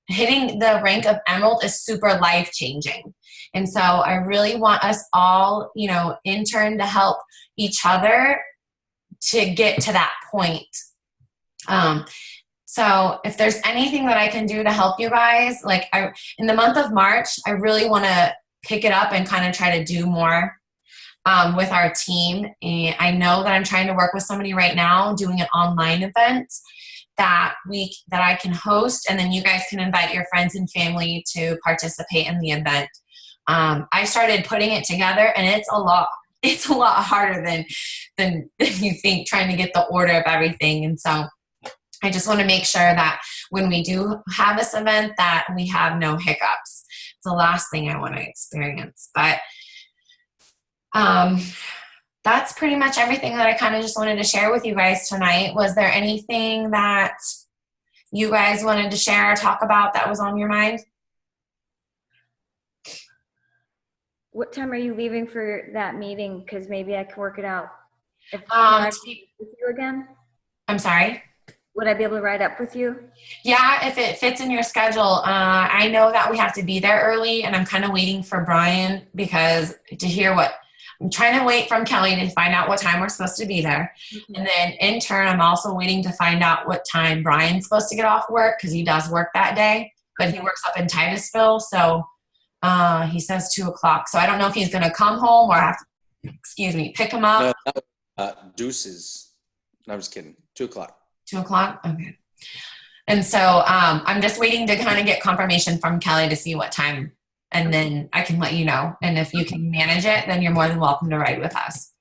hitting the rank of Emerald is super life-changing. And so I really want us all, in turn to help each other to get to that point. So if there's anything that I can do to help you guys, like in the month of March, I really want to pick it up and kind of try to do more with our team. And I know that I'm trying to work with somebody right now doing an online event that I can host, and then you guys can invite your friends and family to participate in the event. I started putting it together, and it's a lot harder than you think, trying to get the order of everything. And so I just want to make sure that when we do have this event that we have no hiccups. It's the last thing I want to experience. But that's pretty much everything that I kind of just wanted to share with you guys tonight. Was there anything that you guys wanted to share or talk about that was on your mind? What time are you leaving for that meeting? Because maybe I can work it out. If with you again? I'm sorry? Would I be able to ride up with you? Yeah, if it fits in your schedule. I know that we have to be there early, and I'm kind of waiting for Brian to hear what I'm trying to wait from Kelly to find out what time we're supposed to be there. Mm-hmm. And then in turn, I'm also waiting to find out what time Brian's supposed to get off work, because he does work that day, but he works up in Titusville. So He says 2 o'clock. So I don't know if he's going to come home or have to, pick him up. No, Deuces. No, I'm just kidding. 2 o'clock. 2 o'clock? Okay. And so I'm just waiting to kind of get confirmation from Kelly to see what time, and then I can let you know. And if you can manage it, then you're more than welcome to ride with us.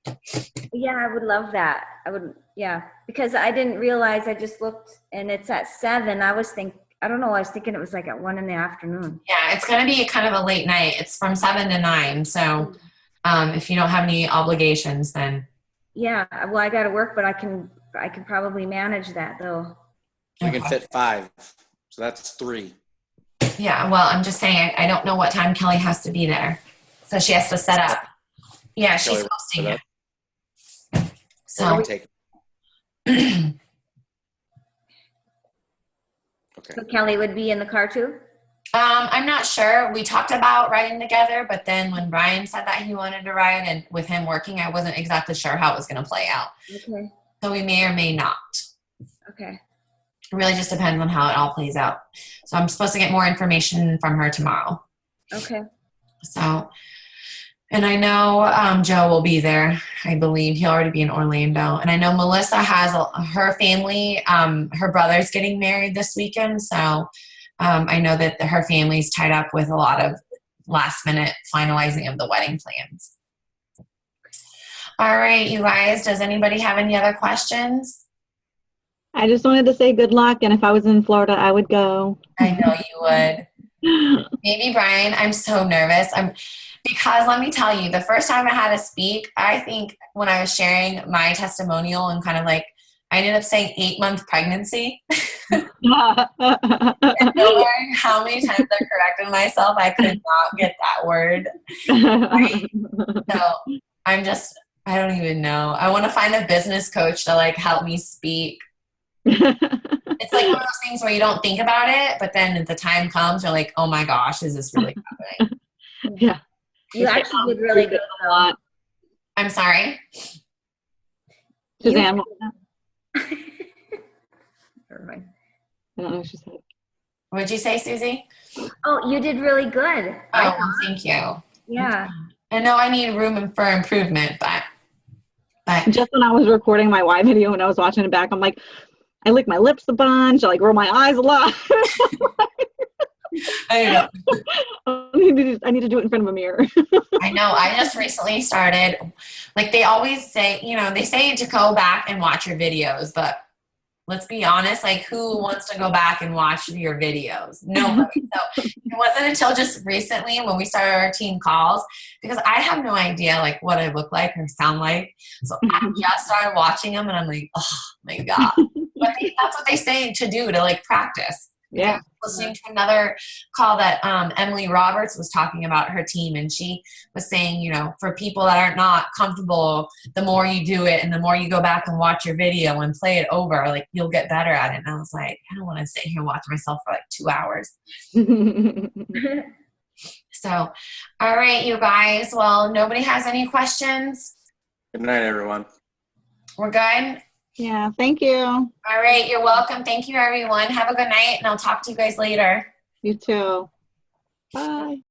Yeah, I would love that. I would, yeah, because I didn't realize, I just looked and it's at 7. I was thinking it was like at 1 in the afternoon. Yeah, it's going to be kind of a late night. It's from 7 to 9. So if you don't have any obligations, then. Yeah, well, I got to work, but I can probably manage that though. We can fit 5. So that's 3. Yeah, well, I'm just saying, I don't know what time Kelly has to be there. So she has to set up. Yeah, she's Kelly, hosting it. So So, take. Okay. So Kelly would be in the car too? I'm not sure. We talked about riding together, but then when Brian said that he wanted to ride, and with him working, I wasn't exactly sure how it was going to play out. Okay. So we may or may not. Okay. It really just depends on how it all plays out. So I'm supposed to get more information from her tomorrow. Okay. So, and I know Joe will be there. I believe he'll already be in Orlando. And I know Melissa has her family. Her brother's getting married this weekend. So I know that her family's tied up with a lot of last minute finalizing of the wedding plans. All right, you guys, does anybody have any other questions? I just wanted to say good luck, and if I was in Florida, I would go. I know you would. Maybe Brian, I'm so nervous. Because let me tell you, the first time I had to speak, I think when I was sharing my testimonial and kind of like, I ended up saying 8-month pregnancy. And no matter how many times I corrected myself, I could not get that word right. So I don't even know. I want to find a business coach to like help me speak. It's like one of those things where you don't think about it, but then at the time comes, you're like, oh my gosh, is this really happening? Yeah. You actually did really good a lot. I'm sorry. Suzanne, Never mind. I don't know what she said. What'd you say, Susie? Oh, you did really good. Oh, well, thank you. Yeah. I know I need room for improvement, but Just when I was recording my Y video and I was watching it back, I'm like, I lick my lips a bunch, I like roll my eyes a lot. I know. I need to do it in front of a mirror. I know. I just recently started, like they always say, they say to go back and watch your videos, but let's be honest, like who wants to go back and watch your videos? Nobody. So it wasn't until just recently when we started our team calls, because I have no idea like what I look like or sound like. So I just started watching them and I'm like, oh my God. But that's what they say to do, to like practice. Yeah. Listening to another call that Emily Roberts was talking about her team, and she was saying, for people that are not comfortable, the more you do it and the more you go back and watch your video and play it over, like you'll get better at it. And I was like, I don't want to sit here and watch myself for like 2 hours. So, all right, you guys. Well, nobody has any questions? Good night, everyone. We're good? Yeah, thank you. All right, you're welcome. Thank you, everyone. Have a good night, and I'll talk to you guys later. You too. Bye.